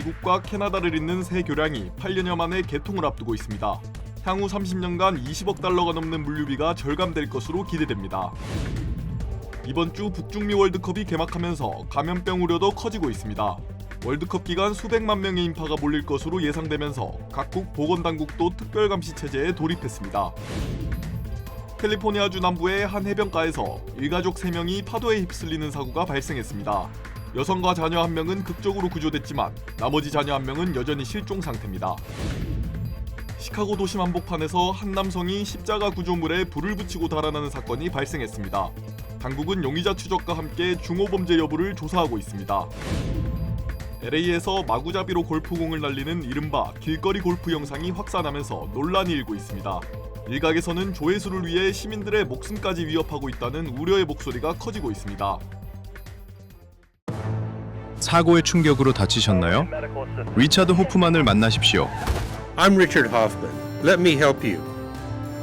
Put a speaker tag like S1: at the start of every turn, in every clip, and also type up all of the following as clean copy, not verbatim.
S1: 미국과 캐나다를 잇는 새 교량이 8년여 만에 개통을 앞두고 있습니다. 향후 30년간 20억 달러가 넘는 물류비가 절감될 것으로 기대됩니다. 이번 주 북중미 월드컵이 개막하면서 감염병 우려도 커지고 있습니다. 월드컵 기간 수백만 명의 인파가 몰릴 것으로 예상되면서 각국 보건당국도 특별감시 체제에 돌입했습니다. 캘리포니아주 남부의 한 해변가에서 일가족 3명이 파도에 휩쓸리는 사고가 발생했습니다. 여성과 자녀 1명은 극적으로 구조됐지만 나머지 자녀 1명은 여전히 실종 상태입니다. 시카고 도심 한복판에서 한 남성이 십자가 구조물에 불을 붙이고 달아나는 사건이 발생했습니다. 당국은 용의자 추적과 함께 중호범죄 여부를 조사하고 있습니다. LA에서 마구잡이로 골프공을 날리는 이른바 길거리 골프 영상이 확산하면서 논란이 일고 있습니다. 일각에서는 조회수를 위해 시민들의 목숨까지 위협하고 있다는 우려의 목소리가 커지고 있습니다.
S2: 사고의 충격으로 다치셨나요? 리차드 호프만을 만나십시오.
S3: I'm Richard Hoffman. Let me help you.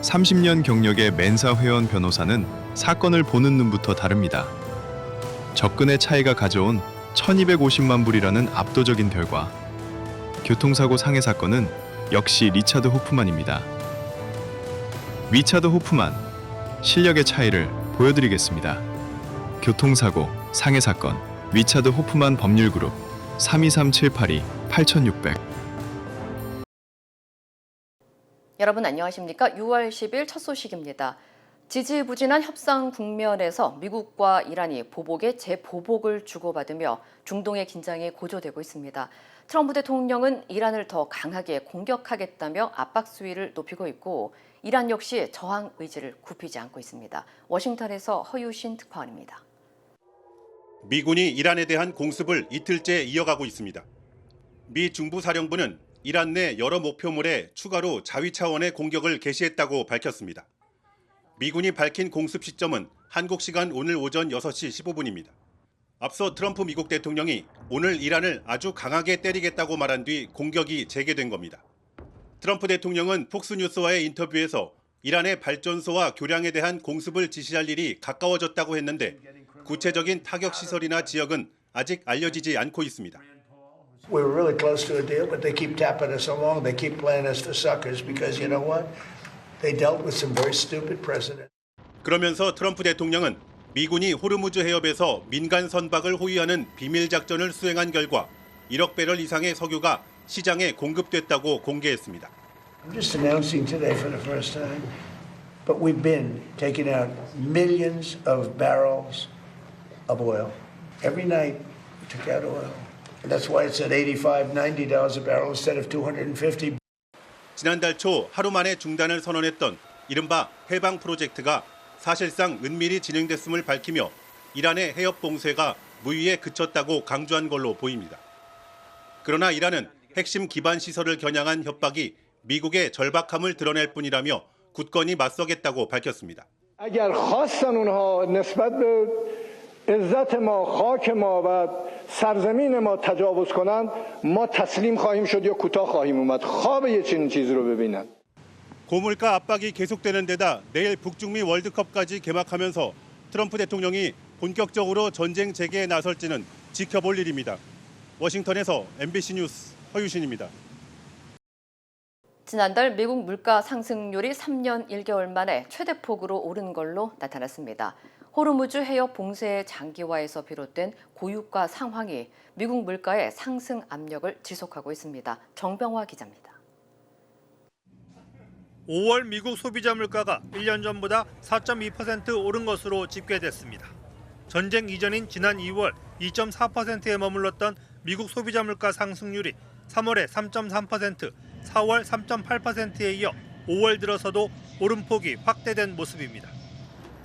S2: 30년 경력의 멘사 회원 변호사는 사건을 보는 눈부터 다릅니다. 접근의 차이가 가져온 1250만 불이라는 압도적인 결과. 교통사고 상해 사건은 역시 리차드 호프만입니다. 리차드 호프만, 실력의 차이를 보여드리겠습니다. 교통사고, 상해 사건, 리차드 호프만 법률그룹 323-782-8600.
S4: 여러분 안녕하십니까? 6월 10일 첫 소식입니다. 지지부진한 협상 국면에서 미국과 이란이 보복에 재보복을 주고받으며 중동의 긴장이 고조되고 있습니다. 트럼프 대통령은 이란을 더 강하게 공격하겠다며 압박 수위를 높이고 있고 이란 역시 저항 의지를 굽히지 않고 있습니다. 워싱턴에서 허유신 특파원입니다.
S5: 미군이 이란에 대한 공습을 이틀째 이어가고 있습니다. 미 중부사령부는 이란 내 여러 목표물에 추가로 자위 차원의 공격을 개시했다고 밝혔습니다. 미군이 밝힌 공습 시점은 한국 시간 오늘 오전 6시 15분입니다. 앞서 트럼프 미국 대통령이 오늘 이란을 아주 강하게 때리겠다고 말한 뒤 공격이 재개된 겁니다. 트럼프 대통령은 폭스뉴스와의 인터뷰에서 이란의 발전소와 교량에 대한 공습을 지시할 일이 가까워졌다고 했는데 구체적인 타격 시설이나 지역은 아직 알려지지 않고 있습니다.
S6: We were really close to a deal, but they keep tapping us along. They keep playing us for suckers because you know what? They dealt with some very stupid precedent.
S5: 그러면서 트럼프 대통령은 미군이 호르무즈 해협에서 민간 선박을 호위하는 비밀 작전을 수행한 결과 1억 배럴 이상의 석유가 시장에 공급됐다고 공개했습니다.
S6: I'm just announcing today for the first time, but we've been taking out millions of barrels of oil. Every night we took out oil. And that's why it's at $85, $90 a barrel instead of $250.
S5: 지난달 초 하루 만에 중단을 선언했던 이른바 해방 프로젝트가 사실상 은밀히 진행됐음을 밝히며 이란의 해협 봉쇄가 무위에 그쳤다고 강조한 걸로 보입니다. 그러나 이란은 핵심 기반 시설을 겨냥한 협박이 미국의 절박함을 드러낼 뿐이라며 굳건히 맞서겠다고 밝혔습니다.
S7: اگر خواستن اونها نسبت به عزت ما، خاک ما و سرزمین ما تجاوز کنند ما تسلیم خواهیم شد یا کوتاه خواهیم اومد. خواب یه چنین چیزی رو ببینن.
S5: 고물가 압박이 계속되는 데다 내일 북중미 월드컵까지 개막하면서 트럼프 대통령이 본격적으로 전쟁 재개에 나설지는 지켜볼 일입니다. 워싱턴에서 MBC 뉴스 허유신입니다.
S4: 지난달 미국 물가 상승률이 3년 1개월 만에 최대폭으로 오른 걸로 나타났습니다. 호르무즈 해협 봉쇄의 장기화에서 비롯된 고유가 상황이 미국 물가의 상승 압력을 지속하고 있습니다. 정병화 기자입니다.
S8: 5월 미국 소비자 물가가 1년 전보다 4.2% 오른 것으로 집계됐습니다. 전쟁 이전인 지난 2월 2.4%에 머물렀던 미국 소비자 물가 상승률이 3월에 3.3%, 4월 3.8%에 이어 5월 들어서도 오름폭이 확대된 모습입니다.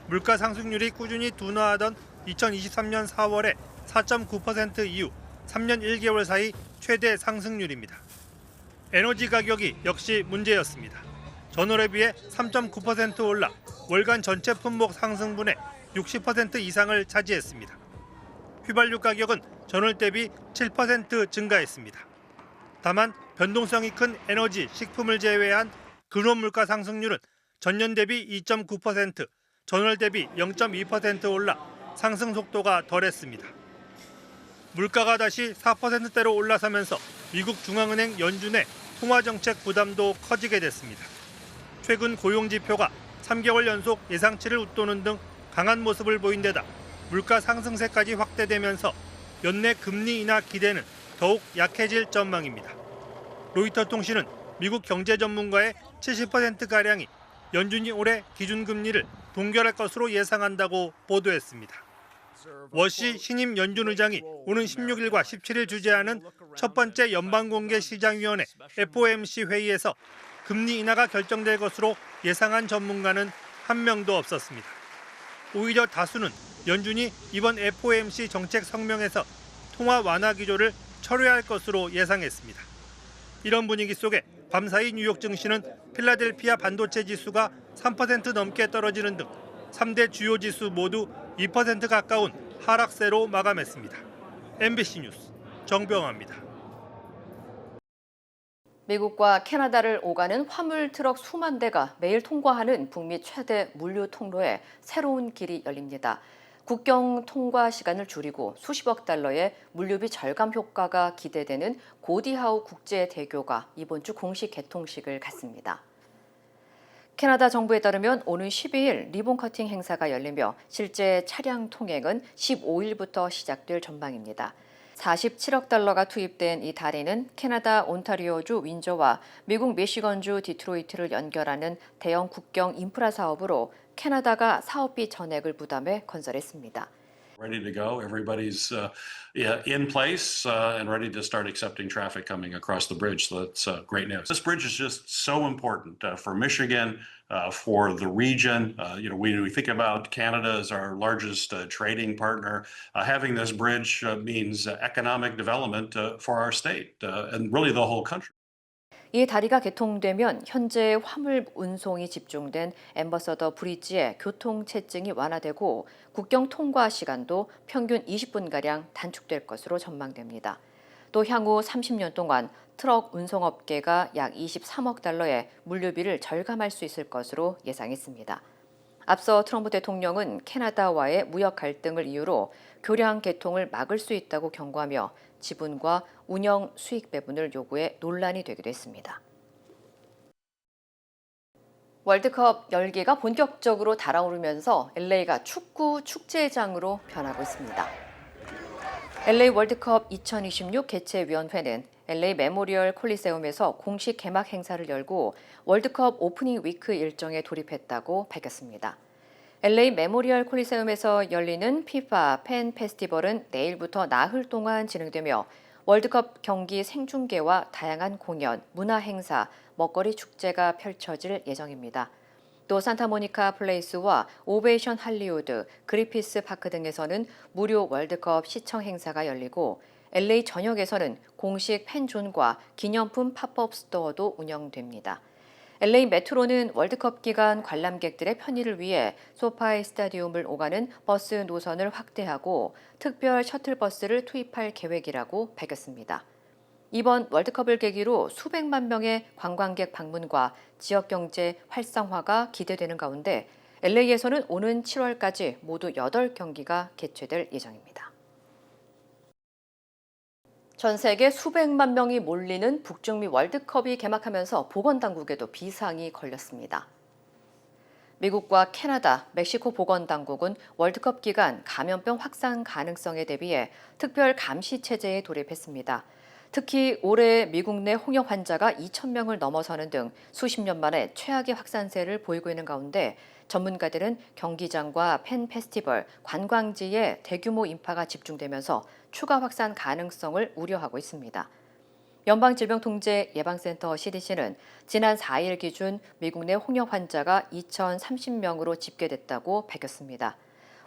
S8: 물가 상승률이 꾸준히 둔화하던 2023년 4월에 4.9% 이후 3년 1개월 사이 최대 상승률입니다. 에너지 가격이 역시 문제였습니다. 전월에 비해 3.9% 올라 월간 전체 품목 상승분의 60% 이상을 차지했습니다. 휘발유 가격은 전월 대비 7% 증가했습니다. 다만 변동성이 큰 에너지, 식품을 제외한 근원 물가 상승률은 전년 대비 2.9%, 전월 대비 0.2% 올라 상승 속도가 덜했습니다. 물가가 다시 4%대로 올라서면서 미국 중앙은행 연준의 통화정책 부담도 커지게 됐습니다. 최근 고용 지표가 3개월 연속 예상치를 웃도는 등 강한 모습을 보인 데다 물가 상승세까지 확대되면서 연내 금리 인하 기대는 더욱 약해질 전망입니다. 로이터 통신은 미국 경제 전문가의 70%가량이 연준이 올해 기준금리를 동결할 것으로 예상한다고 보도했습니다. 워시 신임 연준 의장이 오는 16일과 17일 주재하는 첫 번째 연방공개시장위원회 FOMC 회의에서 금리 인하가 결정될 것으로 예상한 전문가는 한 명도 없었습니다. 오히려 다수는 연준이 이번 FOMC 정책 성명에서 통화 완화 기조를 철회할 것으로 예상했습니다. 이런 분위기 속에 밤사이 뉴욕 증시는 필라델피아 반도체 지수가 3% 넘게 떨어지는 등 3대 주요 지수 모두 2% 가까운 하락세로 마감했습니다. MBC 뉴스 정병화입니다.
S4: 미국과 캐나다를 오가는 화물 트럭 수만 대가 매일 통과하는 북미 최대 물류 통로에 새로운 길이 열립니다. 국경 통과 시간을 줄이고 수십억 달러의 물류비 절감 효과가 기대되는 고디하우 국제대교가 이번 주 공식 개통식을 갖습니다. 캐나다 정부에 따르면 오는 12일 리본 커팅 행사가 열리며 실제 차량 통행은 15일부터 시작될 전망입니다. 47억 달러가 투입된 이 다리는 캐나다 온타리오주 윈저와 미국 미시건주 디트로이트를 연결하는 대형 국경 인프라 사업으로 캐나다가 사업비 전액을 부담해 건설했습니다.
S9: Ready to go. Everybody's in place and ready to start accepting traffic coming across the bridge. So that's great news. This bridge is just so important for Michigan, for the region. We think about Canada as our largest trading partner. Having this bridge means economic development for our state and really the whole country.
S4: 이 다리가 개통되면 현재 화물 운송이 집중된 앰버서더 브리지의 교통 체증이 완화되고 국경 통과 시간도 평균 20분가량 단축될 것으로 전망됩니다. 또 향후 30년 동안 트럭 운송업계가 약 23억 달러의 물류비를 절감할 수 있을 것으로 예상했습니다. 앞서 트럼프 대통령은 캐나다와의 무역 갈등을 이유로 교량 개통을 막을 수 있다고 경고하며 지분과 운영 수익 배분을 요구해 논란이 되기도 했습니다. 월드컵 열기가 본격적으로 달아오르면서 LA가 축구 축제장으로 변하고 있습니다. LA 월드컵 2026 개최위원회는 LA 메모리얼 콜리세움에서 공식 개막 행사를 열고 월드컵 오프닝 위크 일정에 돌입했다고 밝혔습니다. LA 메모리얼 콜리세움에서 열리는 FIFA 팬 페스티벌은 내일부터 나흘 동안 진행되며 월드컵 경기 생중계와 다양한 공연, 문화 행사, 먹거리 축제가 펼쳐질 예정입니다. 또 산타모니카 플레이스와 오베이션 할리우드, 그리피스 파크 등에서는 무료 월드컵 시청 행사가 열리고 LA 전역에서는 공식 팬존과 기념품 팝업 스토어도 운영됩니다. LA 메트로는 월드컵 기간 관람객들의 편의를 위해 소파이 스타디움을 오가는 버스 노선을 확대하고 특별 셔틀버스를 투입할 계획이라고 밝혔습니다. 이번 월드컵을 계기로 수백만 명의 관광객 방문과 지역 경제 활성화가 기대되는 가운데 LA에서는 오는 7월까지 모두 8경기가 개최될 예정입니다. 전 세계 수백만 명이 몰리는 북중미 월드컵이 개막하면서 보건당국에도 비상이 걸렸습니다. 미국과 캐나다, 멕시코 보건당국은 월드컵 기간 감염병 확산 가능성에 대비해 특별 감시 체제에 돌입했습니다. 특히 올해 미국 내 홍역 환자가 2,000명을 넘어서는 등 수십 년 만에 최악의 확산세를 보이고 있는 가운데 전문가들은 경기장과 팬 페스티벌, 관광지에 대규모 인파가 집중되면서 추가 확산 가능성을 우려하고 있습니다. 연방질병통제예방센터 CDC는 지난 4일 기준 미국 내 홍역 환자가 2,030명으로 집계됐다고 밝혔습니다.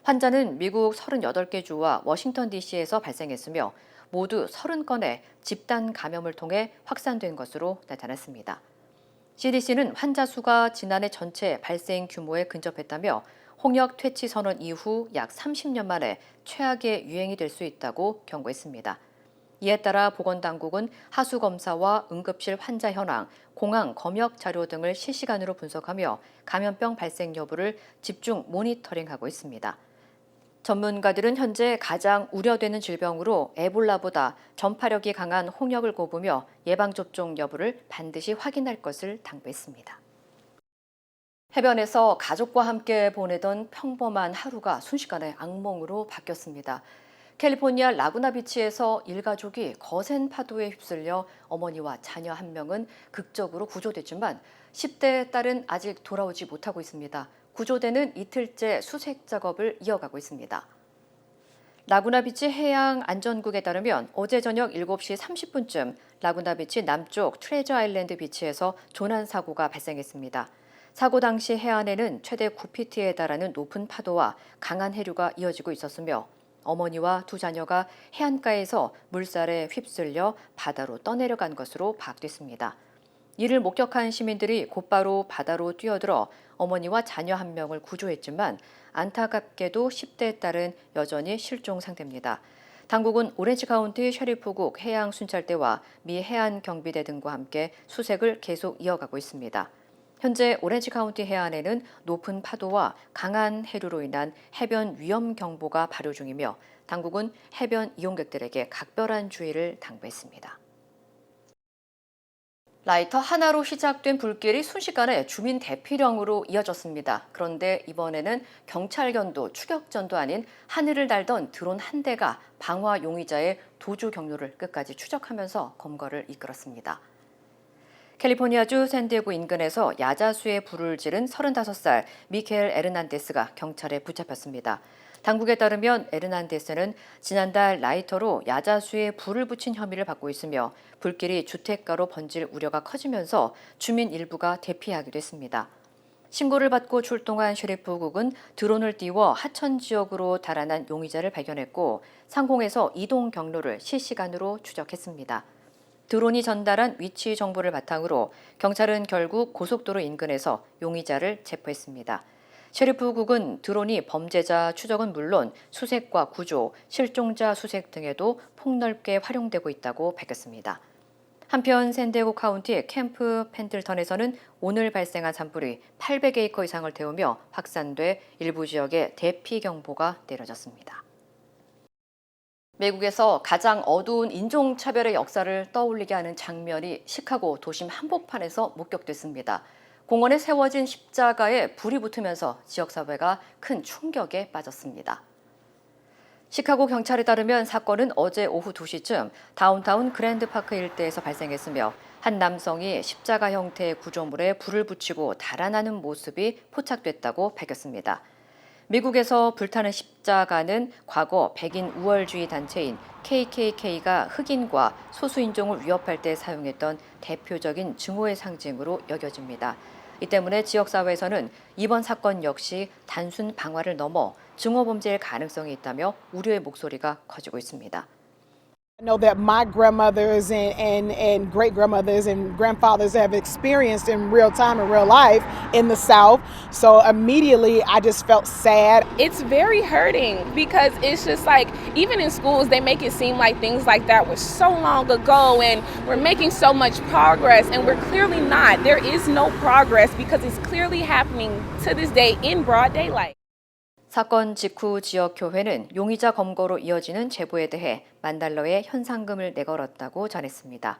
S4: 환자는 미국 38개 주와 워싱턴 DC에서 발생했으며 모두 30건의 집단 감염을 통해 확산된 것으로 나타났습니다. CDC는 환자 수가 지난해 전체 발생 규모에 근접했다며 홍역 퇴치 선언 이후 약 30년 만에 최악의 유행이 될 수 있다고 경고했습니다. 이에 따라 보건당국은 하수검사와 응급실 환자 현황, 공항 검역 자료 등을 실시간으로 분석하며 감염병 발생 여부를 집중 모니터링하고 있습니다. 전문가들은 현재 가장 우려되는 질병으로 에볼라보다 전파력이 강한 홍역을 꼽으며 예방접종 여부를 반드시 확인할 것을 당부했습니다. 해변에서 가족과 함께 보내던 평범한 하루가 순식간에 악몽으로 바뀌었습니다. 캘리포니아 라구나 비치에서 일가족이 거센 파도에 휩쓸려 어머니와 자녀 한 명은 극적으로 구조됐지만 10대의 딸은 아직 돌아오지 못하고 있습니다. 구조대는 이틀째 수색 작업을 이어가고 있습니다. 라구나 비치 해양 안전국에 따르면 어제 저녁 7시 30분쯤 라구나 비치 남쪽 트레저 아일랜드 비치에서 조난 사고가 발생했습니다. 사고 당시 해안에는 최대 9피트에 달하는 높은 파도와 강한 해류가 이어지고 있었으며 어머니와 두 자녀가 해안가에서 물살에 휩쓸려 바다로 떠내려간 것으로 파악됐습니다. 이를 목격한 시민들이 곧바로 바다로 뛰어들어 어머니와 자녀 한 명을 구조했지만 안타깝게도 10대의 딸은 여전히 실종 상태입니다. 당국은 오렌지 카운티 셰리프국 해양순찰대와 미 해안경비대 등과 함께 수색을 계속 이어가고 있습니다. 현재 오렌지 카운티 해안에는 높은 파도와 강한 해류로 인한 해변 위험 경보가 발효 중이며 당국은 해변 이용객들에게 각별한 주의를 당부했습니다. 라이터 하나로 시작된 불길이 순식간에 주민 대피령으로 이어졌습니다. 그런데 이번에는 경찰견도 추격전도 아닌 하늘을 날던 드론 한 대가 방화 용의자의 도주 경로를 끝까지 추적하면서 검거를 이끌었습니다. 캘리포니아주 샌디에고 인근에서 야자수에 불을 지른 35살 미케엘 에르난데스가 경찰에 붙잡혔습니다. 당국에 따르면 에르난데스는 지난달 라이터로 야자수에 불을 붙인 혐의를 받고 있으며 불길이 주택가로 번질 우려가 커지면서 주민 일부가 대피하기도 했습니다. 신고를 받고 출동한 셰리프국은 드론을 띄워 하천 지역으로 달아난 용의자를 발견했고 상공에서 이동 경로를 실시간으로 추적했습니다. 드론이 전달한 위치 정보를 바탕으로 경찰은 결국 고속도로 인근에서 용의자를 체포했습니다. 셰리프국은 드론이 범죄자 추적은 물론 수색과 구조, 실종자 수색 등에도 폭넓게 활용되고 있다고 밝혔습니다. 한편 샌디에고 카운티 캠프 펜들턴에서는 오늘 발생한 산불이 800에이커 이상을 태우며 확산돼 일부 지역에 대피 경보가 내려졌습니다. 미국에서 가장 어두운 인종차별의 역사를 떠올리게 하는 장면이 시카고 도심 한복판에서 목격됐습니다. 공원에 세워진 십자가에 불이 붙으면서 지역사회가 큰 충격에 빠졌습니다. 시카고 경찰에 따르면 사건은 어제 오후 2시쯤 다운타운 그랜드파크 일대에서 발생했으며 한 남성이 십자가 형태의 구조물에 불을 붙이고 달아나는 모습이 포착됐다고 밝혔습니다. 미국에서 불타는 십자가는 과거 백인 우월주의 단체인 KKK가 흑인과 소수인종을 위협할 때 사용했던 대표적인 증오의 상징으로 여겨집니다. 이 때문에 지역사회에서는 이번 사건 역시 단순 방화를 넘어 증오범죄일 가능성이 있다며 우려의 목소리가 커지고 있습니다.
S10: I know that my grandmothers and great grandmothers and grandfathers have experienced in real time, in real life in the South. So immediately I just felt sad.
S11: It's very hurting because it's just like, even in schools, they make it seem like things like that were so long ago and we're making so much progress, and we're clearly not. There is no progress because it's clearly happening to this day in broad daylight.
S4: 사건 직후 지역교회는 용의자 검거로 이어지는 제보에 대해 $10,000의 현상금을 내걸었다고 전했습니다.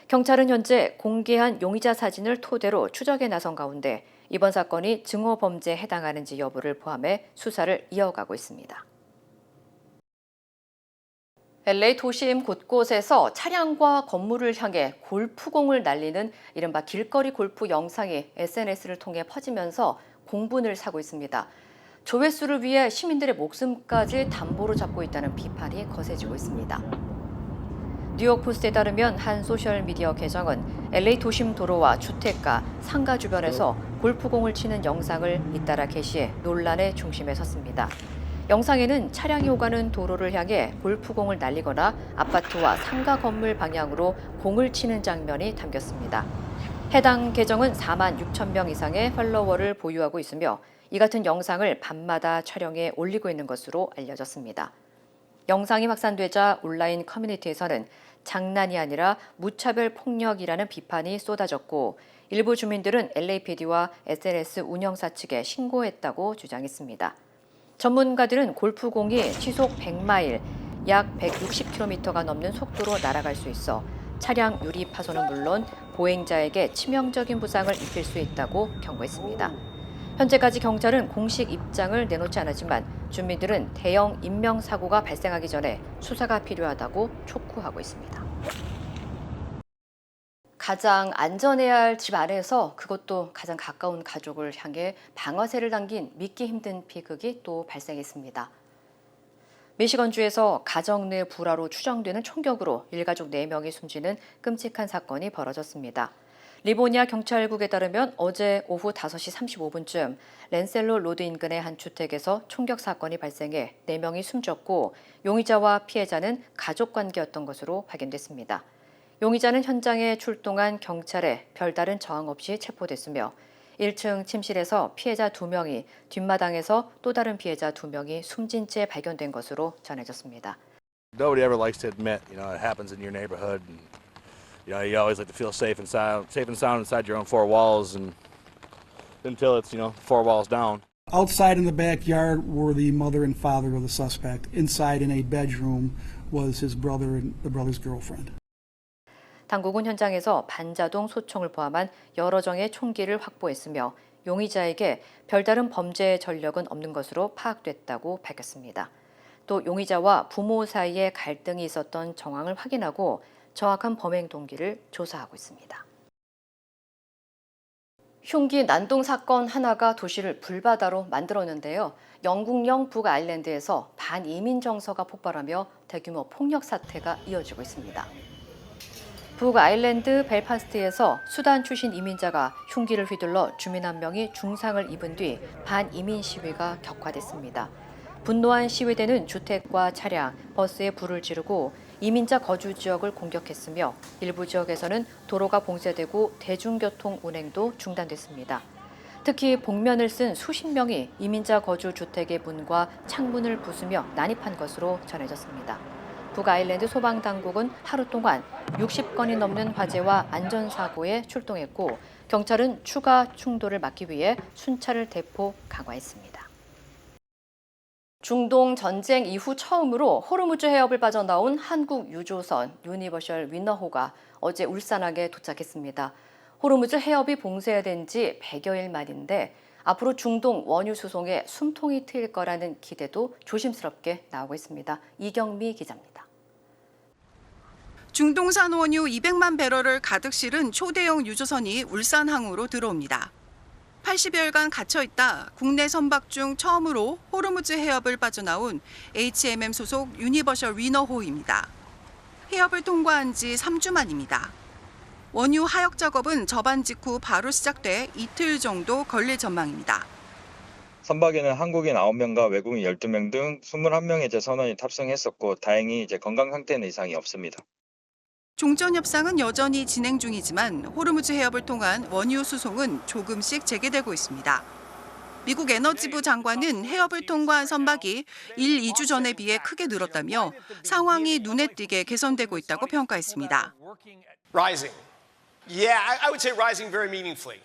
S4: 경찰은 현재 공개한 용의자 사진을 토대로 추적에 나선 가운데 이번 사건이 증오범죄에 해당하는지 여부를 포함해 수사를 이어가고 있습니다. LA 도심 곳곳에서 차량과 건물을 향해 골프공을 날리는 이른바 길거리 골프 영상이 SNS를 통해 퍼지면서 공분을 사고 있습니다. 조회수를 위해 시민들의 목숨까지 담보로 잡고 있다는 비판이 거세지고 있습니다. 뉴욕포스트에 따르면 한 소셜미디어 계정은 LA 도심 도로와 주택가, 상가 주변에서 골프공을 치는 영상을 잇따라 게시해 논란의 중심에 섰습니다. 영상에는 차량이 오가는 도로를 향해 골프공을 날리거나 아파트와 상가 건물 방향으로 공을 치는 장면이 담겼습니다. 해당 계정은 46,000명 이상의 팔로워를 보유하고 있으며 이 같은 영상을 밤마다 촬영해 올리고 있는 것으로 알려졌습니다. 영상이 확산되자 온라인 커뮤니티에서는 장난이 아니라 무차별 폭력이라는 비판이 쏟아졌고 일부 주민들은 LAPD와 SNS 운영사 측에 신고했다고 주장했습니다. 전문가들은 골프공이 시속 100마일, 약 160km가 넘는 속도로 날아갈 수 있어 차량 유리 파손은 물론 보행자에게 치명적인 부상을 입힐 수 있다고 경고했습니다. 현재까지 경찰은 공식 입장을 내놓지 않았지만 주민들은 대형 인명사고가 발생하기 전에 수사가 필요하다고 촉구하고 있습니다. 가장 안전해야 할 집 안에서 그것도 가장 가까운 가족을 향해 방아쇠를 당긴 믿기 힘든 비극이 또 발생했습니다. 미시건주에서 가정 내 불화로 추정되는 총격으로 일가족 4명이 숨지는 끔찍한 사건이 벌어졌습니다. 리보니아 경찰국에 따르면 어제 오후 5시 35분쯤 랜셀로 로드 인근의 한 주택에서 총격 사건이 발생해 4명이 숨졌고 용의자와 피해자는 가족 관계였던 것으로 확인됐습니다. 용의자는 현장에 출동한 경찰에 별다른 저항 없이 체포됐으며 1층 침실에서 피해자 2명이 뒷마당에서 또 다른 피해자 2명이 숨진 채 발견된 것으로 전해졌습니다.
S12: Nobody ever likes to admit, it happens in your neighborhood. And, you always like to feel safe and sound inside your own four walls, and until it's, four walls down.
S13: Outside in the backyard were the mother and father of the suspect. Inside in a bedroom was his brother and the brother's girlfriend.
S4: 당국은 현장에서 반자동 소총을 포함한 여러 정의 총기를 확보했으며 용의자에게 별다른 범죄 전력은 없는 것으로 파악됐다고 밝혔습니다. 또 용의자와 부모 사이에 갈등이 있었던 정황을 확인하고 정확한 범행 동기를 조사하고 있습니다. 흉기 난동 사건 하나가 도시를 불바다로 만들었는데요. 영국령 북아일랜드에서 반이민 정서가 폭발하며 대규모 폭력 사태가 이어지고 있습니다. 북아일랜드 벨파스트에서 수단 출신 이민자가 흉기를 휘둘러 주민 1명이 중상을 입은 뒤 반이민 시위가 격화됐습니다. 분노한 시위대는 주택과 차량, 버스에 불을 지르고 이민자 거주 지역을 공격했으며 일부 지역에서는 도로가 봉쇄되고 대중교통 운행도 중단됐습니다. 특히 복면을 쓴 수십 명이 이민자 거주 주택의 문과 창문을 부수며 난입한 것으로 전해졌습니다. 북아일랜드 소방당국은 하루 동안 60건이 넘는 화재와 안전사고에 출동했고 경찰은 추가 충돌을 막기 위해 순찰을 대폭 강화했습니다. 중동 전쟁 이후 처음으로 호르무즈 해협을 빠져나온 한국 유조선 유니버셜 위너호가 어제 울산항에 도착했습니다. 호르무즈 해협이 봉쇄된 지 100여일 만인데 앞으로 중동 원유 수송에 숨통이 트일 거라는 기대도 조심스럽게 나오고 있습니다. 이경미 기자입니다.
S14: 중동산 원유 200만 배럴을 가득 실은 초대형 유조선이 울산항으로 들어옵니다. 80여일간 갇혀있다 국내 선박 중 처음으로 호르무즈 해협을 빠져나온 HMM 소속 유니버셜 위너호입니다. 해협을 통과한 지 3주 만입니다. 원유 하역 작업은 접안 직후 바로 시작돼 이틀 정도 걸릴 전망입니다.
S15: 선박에는 한국인 9명과 외국인 12명 등 21명의 선원이 탑승했었고 다행히 건강 상태는 이상이 없습니다.
S14: 종전 협상은 여전히 진행 중이지만 호르무즈 해협을 통한 원유 수송은 조금씩 재개되고 있습니다. 미국 에너지부 장관은 해협을 통과한 선박이 1-2주 전에 비해 크게 늘었다며 상황이 눈에 띄게 개선되고 있다고 평가했습니다.
S16: Rising. Yeah, I would say rising very meaningfully.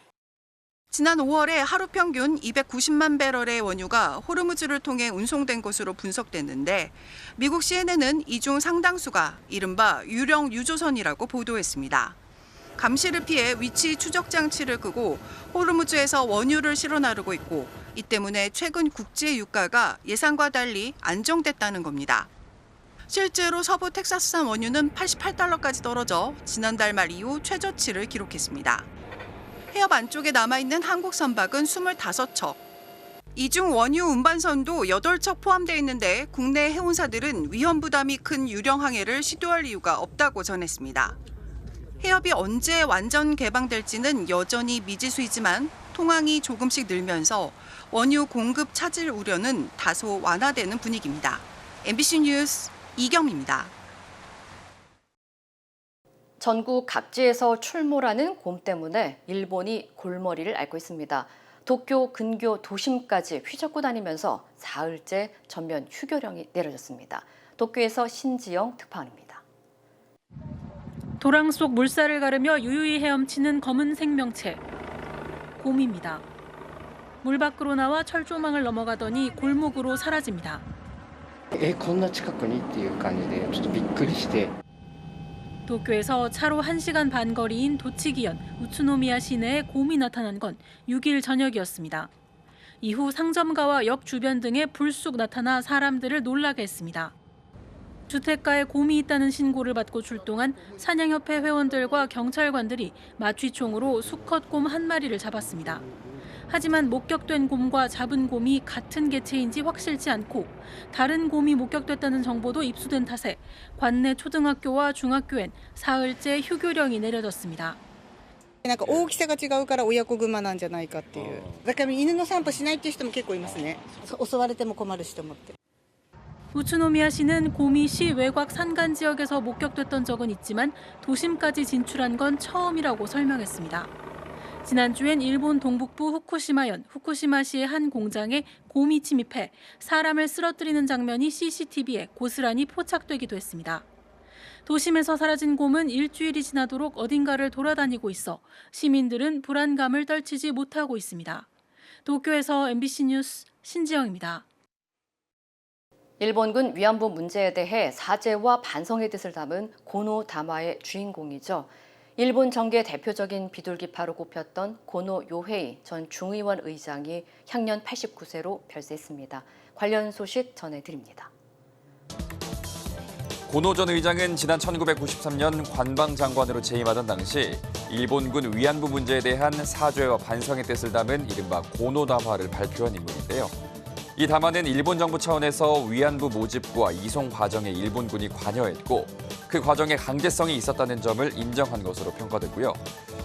S14: 지난 5월에 하루 평균 290만 배럴의 원유가 호르무즈를 통해 운송된 것으로 분석됐는데 미국 CNN은 이 중 상당수가 이른바 유령 유조선이라고 보도했습니다. 감시를 피해 위치 추적 장치를 끄고 호르무즈에서 원유를 실어 나르고 있고 이 때문에 최근 국제 유가가 예상과 달리 안정됐다는 겁니다. 실제로 서부 텍사스산 원유는 88달러까지 떨어져 지난달 말 이후 최저치를 기록했습니다. 해협 안쪽에 남아있는 한국 선박은 25척. 이 중 원유 운반선도 8척 포함되어 있는데 국내 해운사들은 위험 부담이 큰 유령 항해를 시도할 이유가 없다고 전했습니다. 해협이 언제 완전 개방될지는 여전히 미지수이지만 통항이 조금씩 늘면서 원유 공급 차질 우려는 다소 완화되는 분위기입니다. MBC 뉴스 이경미입니다.
S4: 전국 각지에서 출몰하는 곰 때문에 일본이 골머리를 앓고 있습니다. 도쿄 근교 도심까지 휘젓고 다니면서 사흘째 전면 휴교령이 내려졌습니다. 도쿄에서 신지영 특파원입니다.
S17: 도랑 속 물살을 가르며 유유히 헤엄치는 검은 생명체, 곰입니다. 물 밖으로 나와 철조망을 넘어가더니 골목으로 사라집니다.
S18: こんな近くにっていう感じでちょっとびっくりして。
S17: 도쿄에서 차로 1시간 반 거리인 도치기현 우츠노미야 시내에 곰이 나타난 건 6일 저녁이었습니다. 이후 상점가와 역 주변 등에 불쑥 나타나 사람들을 놀라게 했습니다. 주택가에 곰이 있다는 신고를 받고 출동한 사냥협회 회원들과 경찰관들이 마취총으로 수컷 곰 한 마리를 잡았습니다. 하지만 목격된 곰과 잡은 곰이 같은 개체인지 확실치 않고 다른 곰이 목격됐다는 정보도 입수된 탓에 관내 초등학교와 중학교엔 사흘째 휴교령이 내려졌습니다.
S19: なんか大きさが違うから親子グマなんじゃないかっていう。だから犬の散歩しないっていう人も結構いますね。襲われても困るしと思って。
S17: 우츠노미야 시는 곰이 시 외곽 산간 지역에서 목격됐던 적은 있지만 도심까지 진출한 건 처음이라고 설명했습니다. 지난주엔 일본 동북부 후쿠시마현 후쿠시마시의 한 공장에 곰이 침입해 사람을 쓰러뜨리는 장면이 CCTV에 고스란히 포착되기도 했습니다. 도심에서 사라진 곰은 일주일이 지나도록 어딘가를 돌아다니고 있어 시민들은 불안감을 떨치지 못하고 있습니다. 도쿄에서 MBC 뉴스 신지영입니다.
S4: 일본군 위안부 문제에 대해 사죄와 반성의 뜻을 담은 고노 담화의 주인공이죠. 일본 정계의 대표적인 비둘기파로 꼽혔던 고노 요헤이 전 중의원 의장이 향년 89세로 별세했습니다. 관련 소식 전해드립니다.
S20: 고노 전 의장은 지난 1993년 관방장관으로 재임하던 당시 일본군 위안부 문제에 대한 사죄와 반성의 뜻을 담은 이른바 고노 담화를 발표한 인물인데요. 이 담화는 일본 정부 차원에서 위안부 모집과 이송 과정에 일본군이 관여했고 그 과정에 강제성이 있었다는 점을 인정한 것으로 평가되고요.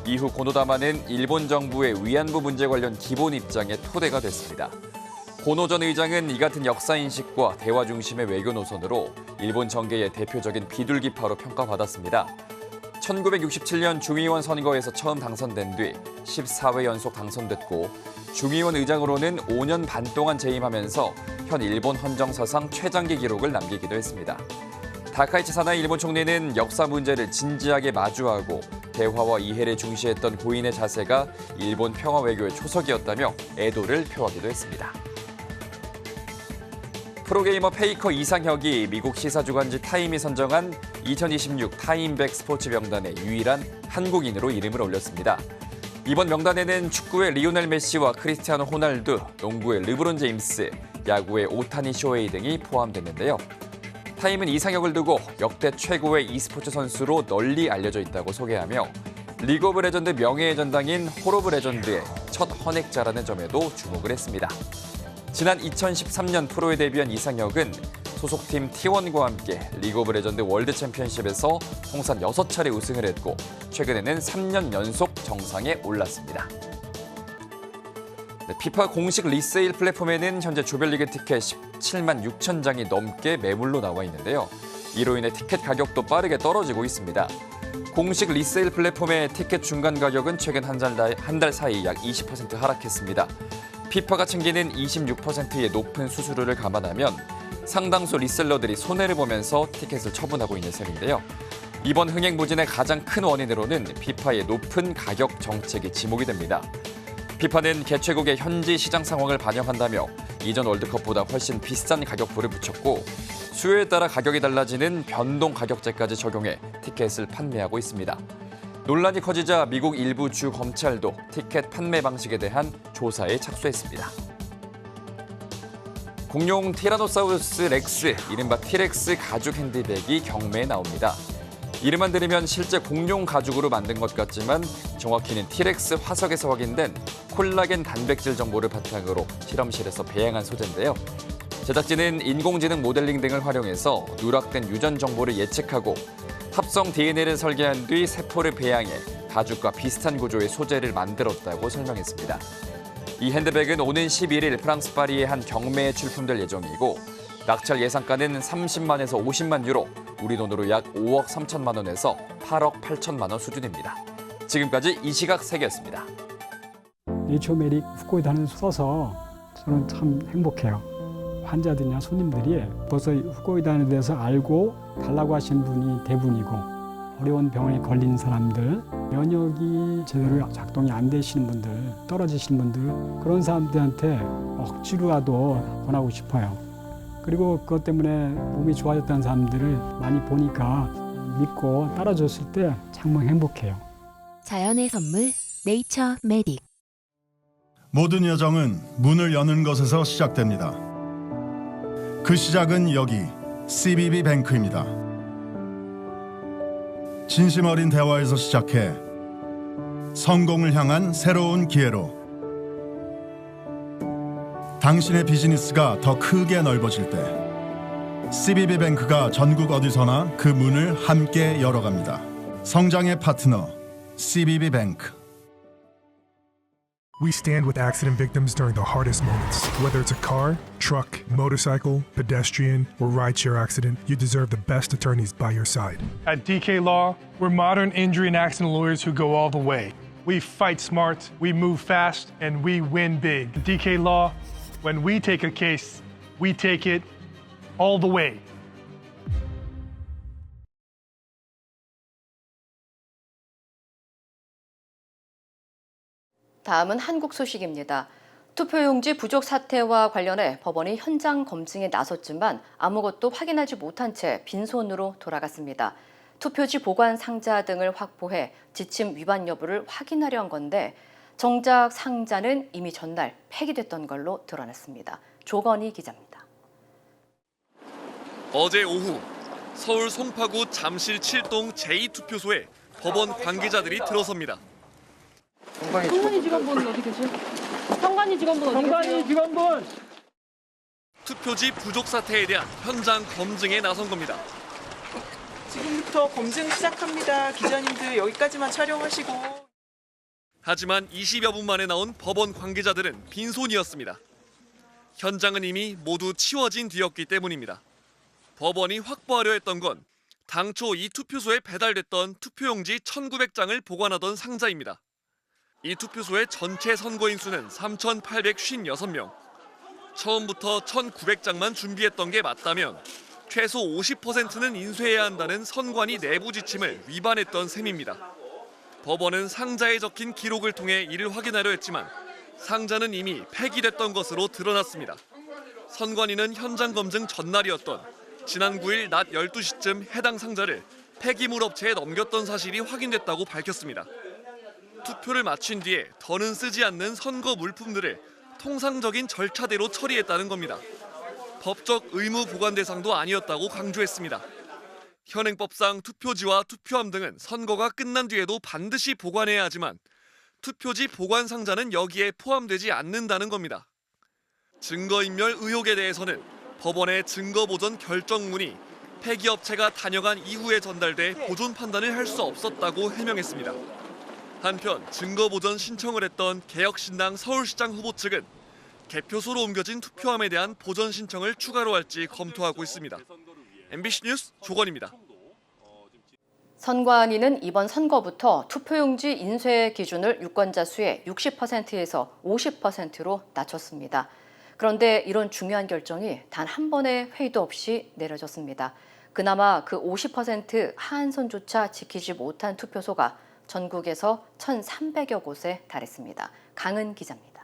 S20: 이후 고노 담화는 일본 정부의 위안부 문제 관련 기본 입장의 토대가 됐습니다. 고노 전 의장은 이 같은 역사인식과 대화 중심의 외교 노선으로 일본 정계의 대표적인 비둘기파로 평가받았습니다. 1967년 중의원 선거에서 처음 당선된 뒤 14회 연속 당선됐고 중의원 의장으로는 5년 반 동안 재임하면서 현 일본 헌정사상 최장기 기록을 남기기도 했습니다. 다카이치 사나이 일본 총리는 역사 문제를 진지하게 마주하고 대화와 이해를 중시했던 고인의 자세가 일본 평화 외교의 초석이었다며 애도를 표하기도 했습니다. 프로게이머 페이커 이상혁이 미국 시사주간지 타임이 선정한 2026 타임백 스포츠 명단에 유일한 한국인으로 이름을 올렸습니다. 이번 명단에는 축구의 리오넬 메시와 크리스티아노 호날두, 농구의 르브론 제임스, 야구의 오타니 쇼헤이 등이 포함됐는데요. 타임은 이상혁을 두고 역대 최고의 e스포츠 선수로 널리 알려져 있다고 소개하며 리그 오브 레전드 명예의 전당인 홀 오브 레전드의 첫 헌액자라는 점에도 주목을 했습니다. 지난 2013년 프로에 데뷔한 이상혁은 소속팀 T1과 함께 리그 오브 레전드 월드 챔피언십에서 통산 6차례 우승을 했고 최근에는 3년 연속 정상에 올랐습니다. 피파 공식 리세일 플랫폼에는 현재 조별리그 티켓 17만 6천 장이 넘게 매물로 나와 있는데요. 이로 인해 티켓 가격도 빠르게 떨어지고 있습니다. 공식 리세일 플랫폼의 티켓 중간 가격은 최근 한 달 사이 약 20% 하락했습니다. 피파가 챙기는 26%의 높은 수수료를 감안하면 상당수 리셀러들이 손해를 보면서 티켓을 처분하고 있는 셈인데요. 이번 흥행부진의 가장 큰 원인으로는 피파의 높은 가격 정책이 지목이 됩니다. 피파는 개최국의 현지 시장 상황을 반영한다며 이전 월드컵보다 훨씬 비싼 가격표를 붙였고 수요에 따라 가격이 달라지는 변동 가격제까지 적용해 티켓을 판매하고 있습니다. 논란이 커지자 미국 일부 주 검찰도 티켓 판매 방식에 대한 조사에 착수했습니다. 공룡 티라노사우루스 렉스, 이른바 티렉스 가죽 핸드백이 경매에 나옵니다. 이름만 들으면 실제 공룡 가죽으로 만든 것 같지만 정확히는 티렉스 화석에서 확인된 콜라겐 단백질 정보를 바탕으로 실험실에서 배양한 소재인데요. 제작진은 인공지능 모델링 등을 활용해서 누락된 유전 정보를 예측하고 합성 DNA를 설계한 뒤 세포를 배양해 가죽과 비슷한 구조의 소재를 만들었다고 설명했습니다. 이 핸드백은 오는 11일 프랑스 파리의 한 경매에 출품될 예정이고 낙찰 예상가는 30만에서 50만 유로, 우리 돈으로 약 5억 3천만 원에서 8억 8천만 원 수준입니다. 지금까지 이시각 세계였습니다.
S21: 네이처메릭 후코이단을 써서 저는 참 행복해요. 환자들이나 손님들이 벌써 후코이단에 대해서 알고 달라고 하시는 분이 대부분이고 어려운 병에 걸린 사람들, 면역이 제대로 작동이 안 되시는 분들, 떨어지시는 분들, 그런 사람들한테 억지로라도 권하고 싶어요. 그리고 그것 때문에 몸이 좋아졌다는 사람들을 많이 보니까 믿고 따라줬을 때 정말 행복해요.
S1: 자연의 선물 네이처 메딕.
S22: 모든 여정은 문을 여는 것에서 시작됩니다. 그 시작은 여기 CBB 뱅크입니다. 진심 어린 대화에서 시작해 성공을 향한 새로운 기회로 당신의 비즈니스가 더 크게 넓어질 때 CBB 뱅크가 전국 어디서나 그 문을 함께 열어갑니다. 성장의 파트너 CBB 뱅크.
S23: We stand with accident victims during the hardest moments. Whether it's a car, truck, motorcycle, pedestrian, or rideshare accident, you deserve the best attorneys by your side.
S24: At DK Law, we're modern injury and accident lawyers who go all the way. We fight smart, we move fast, and we win big. DK Law, when we take a case, we take it all the way.
S4: 다음은 한국 소식입니다. 투표용지 부족 사태와 관련해 법원이 현장 검증에 나섰지만 아무것도 확인하지 못한 채 빈손으로 돌아갔습니다. 투표지 보관 상자 등을 확보해 지침 위반 여부를 확인하려 한 건데 정작 상자는 이미 전날 폐기됐던 걸로 드러났습니다. 조건희 기자입니다.
S25: 어제 오후 서울 송파구 잠실 7동 제2투표소에 법원 관계자들이 들어섭니다.
S26: 성관이 직원분 어디 계세요? 성관이 직원분 어디 계세요? 성관이 직원분!
S25: 투표지 부족 사태에 대한 현장 검증에 나선 겁니다.
S27: 지금부터 검증 시작합니다. 기자님들 여기까지만 촬영하시고.
S25: 하지만 20여 분 만에 나온 법원 관계자들은 빈손이었습니다. 현장은 이미 모두 치워진 뒤였기 때문입니다. 법원이 확보하려 했던 건 당초 이 투표소에 배달됐던 투표용지 1,900장을 보관하던 상자입니다. 이 투표소의 전체 선거인 수는 3,856명. 처음부터 1,900장만 준비했던 게 맞다면 최소 50%는 인쇄해야 한다는 선관위 내부 지침을 위반했던 셈입니다. 법원은 상자에 적힌 기록을 통해 이를 확인하려 했지만 상자는 이미 폐기됐던 것으로 드러났습니다. 선관위는 현장 검증 전날이었던 지난 9일 낮 12시쯤 해당 상자를 폐기물 업체에 넘겼던 사실이 확인됐다고 밝혔습니다. 투표를 마친 뒤에 더는 쓰지 않는 선거 물품들을 통상적인 절차대로 처리했다는 겁니다. 법적 의무 보관 대상도 아니었다고 강조했습니다. 현행법상 투표지와 투표함 등은 선거가 끝난 뒤에도 반드시 보관해야 하지만 투표지 보관 상자는 여기에 포함되지 않는다는 겁니다. 증거인멸 의혹에 대해서는 법원의 증거보전 결정문이 폐기업체가 다녀간 이후에 전달돼 보존 판단을 할 수 없었다고 해명했습니다. 한편 증거보전 신청을 했던 개혁신당 서울시장 후보 측은 개표소로 옮겨진 투표함에 대한 보전 신청을 추가로 할지 검토하고 있습니다. MBC 뉴스 조건입니다.
S4: 선관위는 이번 선거부터 투표용지 인쇄 기준을 유권자 수의 60%에서 50%로 낮췄습니다. 그런데 이런 중요한 결정이 단 한 번의 회의도 없이 내려졌습니다. 그나마 그 50% 하한선조차 지키지 못한 투표소가 전국에서 1,300여 곳에 달했습니다. 강은 기자입니다.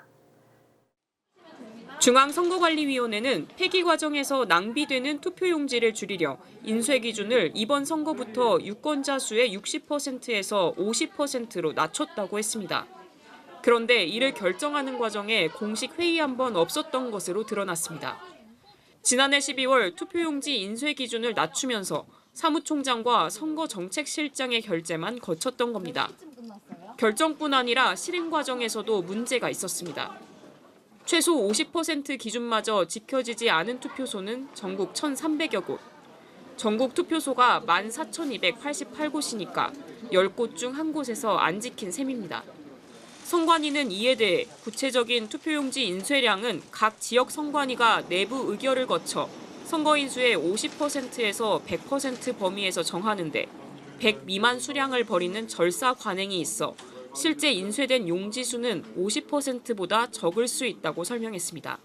S28: 중앙선거관리위원회는 폐기 과정에서 낭비되는 투표용지를 줄이려 인쇄 기준을 이번 선거부터 유권자 수의 60%에서 50%로 낮췄다고 했습니다. 그런데 이를 결정하는 과정에 공식 회의 한 번 없었던 것으로 드러났습니다. 지난해 12월 투표용지 인쇄 기준을 낮추면서 사무총장과 선거정책실장의 결재만 거쳤던 겁니다. 결정뿐 아니라 실행 과정에서도 문제가 있었습니다. 최소 50% 기준마저 지켜지지 않은 투표소는 전국 1,300여 곳. 전국 투표소가 14,288곳이니까 10곳 중 한 곳에서 안 지킨 셈입니다. 선관위는 이에 대해 구체적인 투표용지 인쇄량은 각 지역 선관위가 내부 의결을 거쳐 선거인 수의 50%에서 100% 범위에서 정하는데 100 미만 수량을 벌이는 절사 관행이 있어 실제 인쇄된 용지 수는 50%보다 적을 수 있다고 설명했습니다.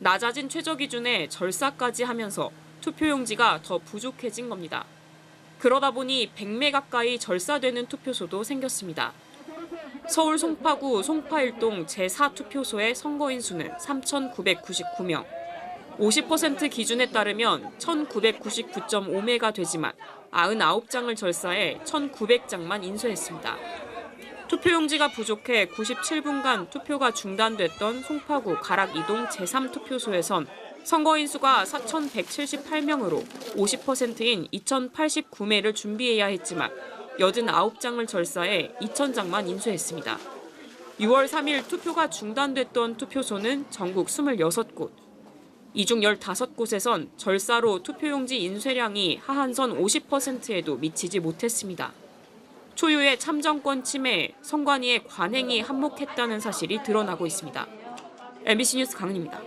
S28: 낮아진 최저 기준에 절사까지 하면서 투표용지가 더 부족해진 겁니다. 그러다 보니 100매 가까이 절사되는 투표소도 생겼습니다. 서울 송파구 송파일동 제4투표소의 선거인 수는 3,999명. 50% 기준에 따르면 1,999.5매가 되지만 99장을 절사해 1,900장만 인쇄했습니다. 투표용지가 부족해 97분간 투표가 중단됐던 송파구 가락이동 제3투표소에선 선거인 수가 4,178명으로 50%인 2,089매를 준비해야 했지만 89장을 절사해 2,000장만 인쇄했습니다. 6월 3일 투표가 중단됐던 투표소는 전국 26곳. 이 중 15곳에선 절사로 투표용지 인쇄량이 하한선 50%에도 미치지 못했습니다. 초유의 참정권 침해, 선관위의 관행이 한몫했다는 사실이 드러나고 있습니다. MBC 뉴스 강은입니다.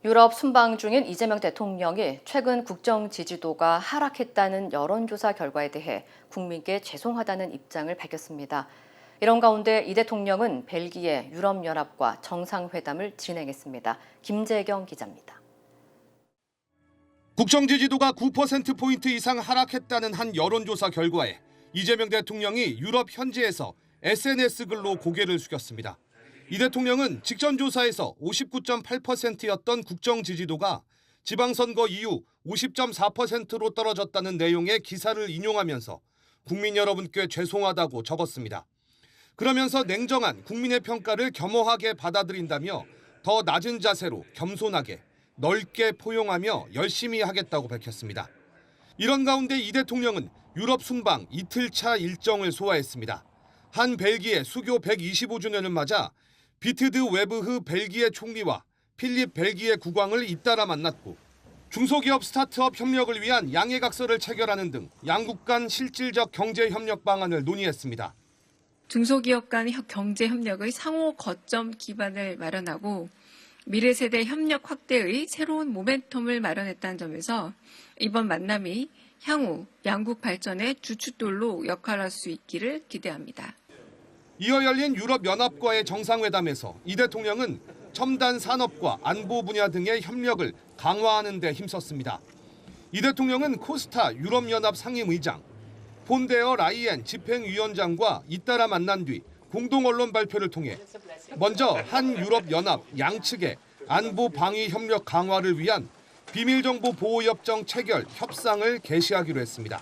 S4: 유럽 순방 중인 이재명 대통령이 최근 국정 지지도가 하락했다는 여론조사 결과에 대해 국민께 죄송하다는 입장을 밝혔습니다. 이런 가운데 이 대통령은 벨기에 유럽연합과 정상회담을 진행했습니다. 김재경 기자입니다.
S2: 국정 지지도가 9%포인트 이상 하락했다는 한 여론조사 결과에 이재명 대통령이 유럽 현지에서 SNS 글로 고개를 숙였습니다. 이 대통령은 직전 조사에서 59.8%였던 국정 지지도가 지방선거 이후 50.4%로 떨어졌다는 내용의 기사를 인용하면서 국민 여러분께 죄송하다고 적었습니다. 그러면서 냉정한 국민의 평가를 겸허하게 받아들인다며 더 낮은 자세로 겸손하게 넓게 포용하며 열심히 하겠다고 밝혔습니다. 이런 가운데 이 대통령은 유럽 순방 이틀차 일정을 소화했습니다. 한 벨기에 수교 125주년을 맞아 비트드 웨브흐 벨기에 총리와 필립 벨기에 국왕을 잇따라 만났고 중소기업 스타트업 협력을 위한 양해각서를 체결하는 등 양국 간 실질적 경제 협력 방안을 논의했습니다.
S3: 중소기업 간 경제 협력의 상호 거점 기반을 마련하고 미래 세대 협력 확대의 새로운 모멘텀을 마련했다는 점에서 이번 만남이 향후 양국 발전의 주춧돌로 역할할 수 있기를 기대합니다.
S2: 이어 열린 유럽연합과의 정상회담에서 이 대통령은 첨단 산업과 안보 분야 등의 협력을 강화하는 데 힘썼습니다. 이 대통령은 코스타 유럽연합 상임의장, 폰데어 라이엔 집행위원장과 잇따라 만난 뒤 공동 언론 발표를 통해 먼저 한 유럽연합 양측의 안보 방위 협력 강화를 위한 비밀정보 보호협정 체결 협상을 개시하기로 했습니다.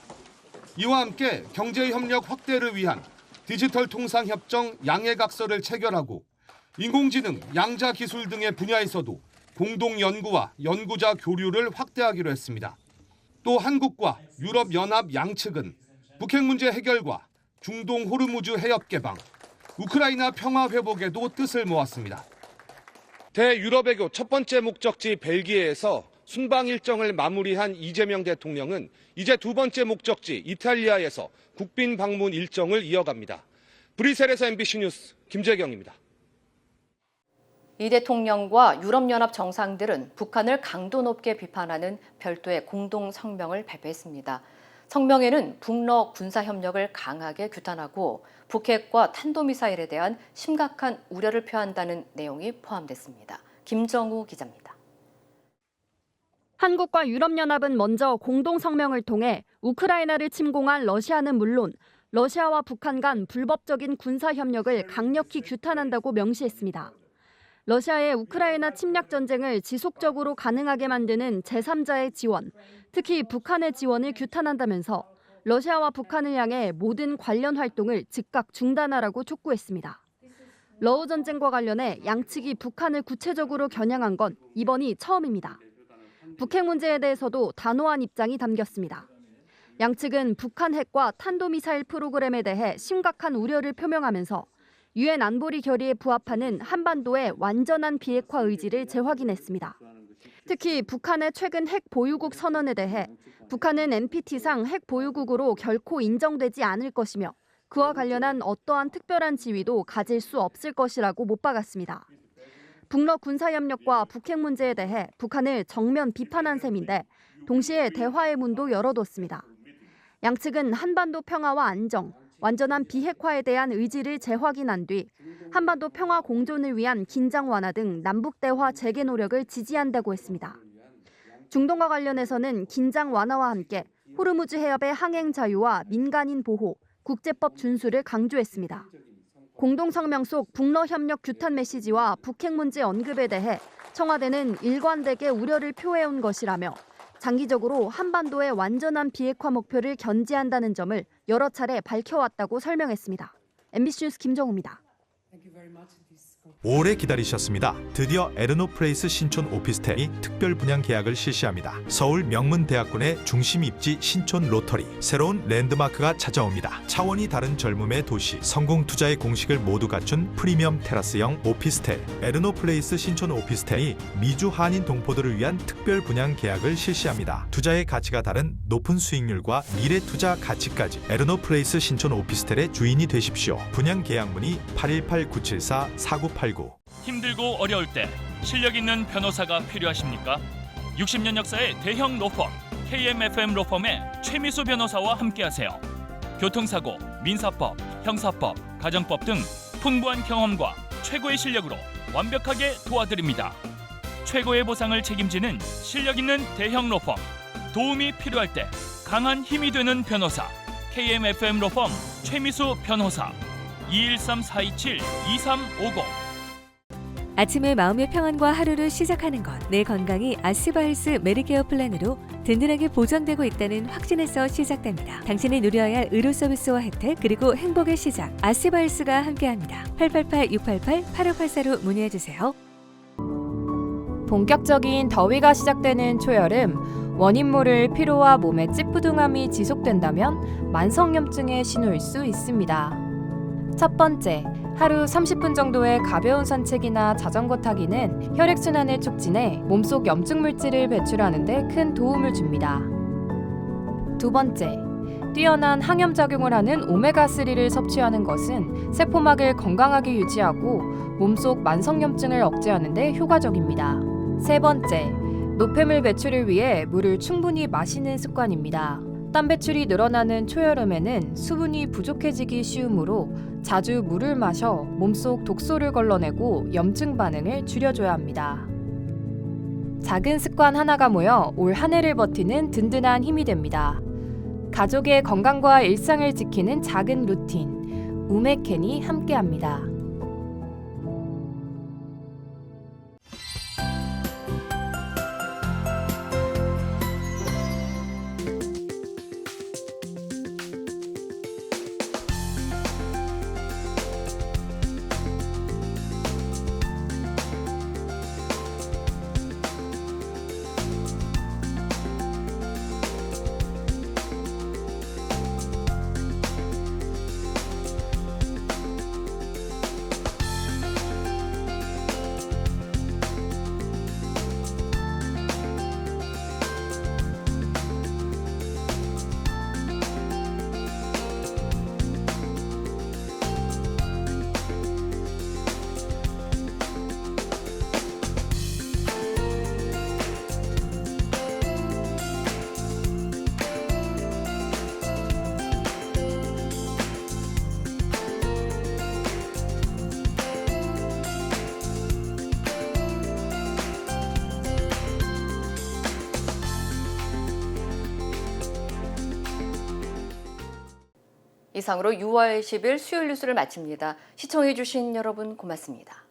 S2: 이와 함께 경제협력 확대를 위한 디지털 통상협정 양해각서를 체결하고 인공지능, 양자기술 등의 분야에서도 공동 연구와 연구자 교류를 확대하기로 했습니다. 또 한국과 유럽연합 양측은 북핵 문제 해결과 중동 호르무즈 해협 개방, 우크라이나 평화 회복에도 뜻을 모았습니다. 대유럽외교 첫 번째 목적지 벨기에에서 순방 일정을 마무리한 이재명 대통령은 이제 두 번째 목적지 이탈리아에서 국빈 방문 일정을 이어갑니다. 브뤼셀에서 MBC 뉴스 김재경입니다.
S4: 이 대통령과 유럽연합 정상들은 북한을 강도 높게 비판하는 별도의 공동 성명을 발표했습니다. 성명에는 북러 군사협력을 강하게 규탄하고 북핵과 탄도미사일에 대한 심각한 우려를 표한다는 내용이 포함됐습니다. 김정우 기자입니다.
S5: 한국과 유럽연합은 먼저 공동성명을 통해 우크라이나를 침공한 러시아는 물론 러시아와 북한 간 불법적인 군사협력을 강력히 규탄한다고 명시했습니다. 러시아의 우크라이나 침략 전쟁을 지속적으로 가능하게 만드는 제3자의 지원, 특히 북한의 지원을 규탄한다면서 러시아와 북한을 향해 모든 관련 활동을 즉각 중단하라고 촉구했습니다. 러우 전쟁과 관련해 양측이 북한을 구체적으로 겨냥한 건 이번이 처음입니다. 북핵 문제에 대해서도 단호한 입장이 담겼습니다. 양측은 북한 핵과 탄도미사일 프로그램에 대해 심각한 우려를 표명하면서 유엔 안보리 결의에 부합하는 한반도의 완전한 비핵화 의지를 재확인했습니다. 특히 북한의 최근 핵 보유국 선언에 대해 북한은 NPT상 핵 보유국으로 결코 인정되지 않을 것이며 그와 관련한 어떠한 특별한 지위도 가질 수 없을 것이라고 못 박았습니다. 북러 군사협력과 북핵 문제에 대해 북한을 정면 비판한 셈인데 동시에 대화의 문도 열어뒀습니다. 양측은 한반도 평화와 안정, 완전한 비핵화에 대한 의지를 재확인한 뒤 한반도 평화 공존을 위한 긴장 완화 등 남북 대화 재개 노력을 지지한다고 했습니다. 중동과 관련해서는 긴장 완화와 함께 호르무즈 해협의 항행 자유와 민간인 보호, 국제법 준수를 강조했습니다. 공동성명 속 북러 협력 규탄 메시지와 북핵 문제 언급에 대해 청와대는 일관되게 우려를 표해온 것이라며 장기적으로 한반도의 완전한 비핵화 목표를 견지한다는 점을 여러 차례 밝혀왔다고 설명했습니다. MBC 뉴스 김정우입니다.
S6: 오래 기다리셨습니다. 드디어 에르노플레이스 신촌 오피스텔이 특별 분양 계약을 실시합니다. 서울 명문대학군의 중심 입지 신촌 로터리. 새로운 랜드마크가 찾아옵니다. 차원이 다른 젊음의 도시. 성공 투자의 공식을 모두 갖춘 프리미엄 테라스형 오피스텔. 에르노플레이스 신촌 오피스텔이 미주 한인 동포들을 위한 특별 분양 계약을 실시합니다. 투자의 가치가 다른 높은 수익률과 미래 투자 가치까지 에르노플레이스 신촌 오피스텔의 주인이 되십시오. 분양 계약 문의 818-974-4989.
S7: 힘들고 어려울 때 실력 있는 변호사가 필요하십니까? 60년 역사의 대형 로펌 KMFM 로펌의 최미수 변호사와 함께하세요. 교통사고, 민사법, 형사법, 가정법 등 풍부한 경험과 최고의 실력으로 완벽하게 도와드립니다. 최고의 보상을 책임지는 실력 있는 대형 로펌. 도움이 필요할 때 강한 힘이 되는 변호사 KMFM 로펌 최미수 변호사 213-427-2350.
S8: 아침에 마음의 평안과 하루를 시작하는 것. 내 건강이 아스바헬스 메디케어 플랜으로 든든하게 보장되고 있다는 확신에서 시작됩니다. 당신이 누려야 할 의료 서비스와 혜택 그리고 행복의 시작. 아스바헬스가 함께합니다. 888-688-8584로 문의해주세요.
S9: 본격적인 더위가 시작되는 초여름, 원인 모를 피로와 몸의 찌뿌둥함이 지속된다면 만성염증의 신호일 수 있습니다. 첫 번째, 하루 30분 정도의 가벼운 산책이나 자전거 타기는 혈액순환을 촉진해 몸속 염증 물질을 배출하는 데 큰 도움을 줍니다. 두 번째, 뛰어난 항염작용을 하는 오메가3를 섭취하는 것은 세포막을 건강하게 유지하고 몸속 만성염증을 억제하는 데 효과적입니다. 세 번째, 노폐물 배출을 위해 물을 충분히 마시는 습관입니다. 땀 배출이 늘어나는 초여름에는 수분이 부족해지기 쉬우므로 자주 물을 마셔 몸속 독소를 걸러내고 염증 반응을 줄여줘야 합니다. 작은 습관 하나가 모여 올 한 해를 버티는 든든한 힘이 됩니다. 가족의 건강과 일상을 지키는 작은 루틴, 우메켄이 함께합니다.
S4: 이상으로 6월 10일 수요일 뉴스를 마칩니다. 시청해주신 여러분 고맙습니다.